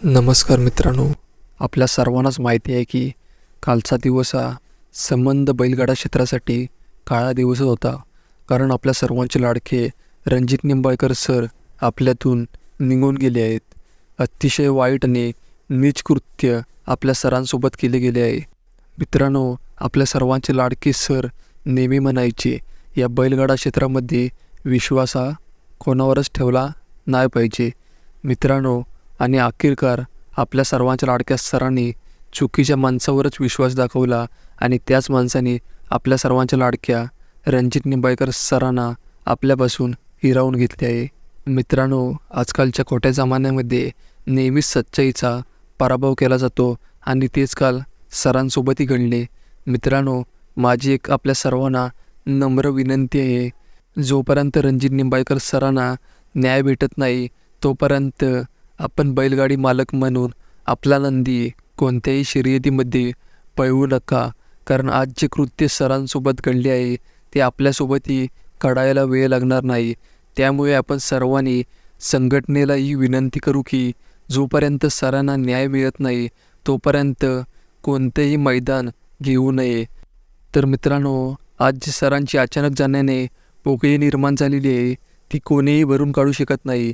नमस्कार मित्रांनो, आपल्या सर्वांनाच माहिती आहे की कालचा दिवस हा संबंध बैलगाडा क्षेत्रासाठी काळा दिवस होता. कारण आपल्या सर्वांचे लाडके रणजित निंबाळकर सर आपल्यातून निघून गेले आहेत. अतिशय वाईट आणि नीच कृत्य आपल्या सरांसोबत केले गेले आहे. मित्रांनो, आपल्या सर्वांचे लाडके सर नेहमी म्हणायचे, या बैलगाडा क्षेत्रामध्ये विश्वास हा कोणावरच ठेवला नाही पाहिजे. मित्रांनो, आणि अखेरकार आपल्या सर्वांच्या लाडक्या सरांनी चुकीच्या माणसावरच विश्वास दाखवला आणि त्याच माणसाने आपल्या सर्वांच्या लाडक्या रणजित निंबाळकर सरांना आपल्यापासून हिरावून घेतले आहे. मित्रांनो, आजकालच्या खोट्या जमान्यामध्ये नेहमीच सच्चाईचा पराभव केला जातो आणि तेच काल सरांसोबतही घडले. मित्रांनो, माझी एक आपल्या सर्वांना नम्र विनंती आहे, जोपर्यंत रणजित निंबाळकर सरांना न्याय भेटत नाही तोपर्यंत आपण बैलगाडी मालक म्हणून आपला नंदी कोणत्याही शर्यतीमध्ये पळवू नका. कारण आज जे कृत्य सरांसोबत घडले आहे ते आपल्यासोबतही घडायला वेळ लागणार नाही. त्यामुळे आपण सर्वांनी संघटनेला ही विनंती करू की जोपर्यंत सरांना न्याय मिळत नाही तोपर्यंत कोणतेही मैदान घेऊ नये. तर मित्रांनो, आज जी सरांची अचानक जाण्याने पोकळी निर्माण झालेली आहे ती कोणीही भरून काढू शकत नाही.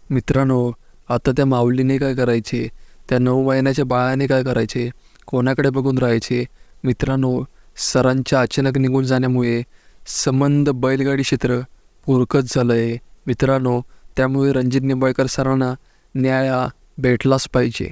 मित्रांनो, आता त्या माऊलीने काय करायचे, त्या 9 महिन्याच्या बाळाने काय करायचे, कोणाकडे बघून राहायचे. मित्रांनो, सरांच्या अचानक निघून जाण्यामुळे संबंध बैलगाडी क्षेत्र पुरकत झालं आहे. मित्रांनो, त्यामुळे रणजित निंबाळकर सरांना न्याय भेटलाच पाहिजे.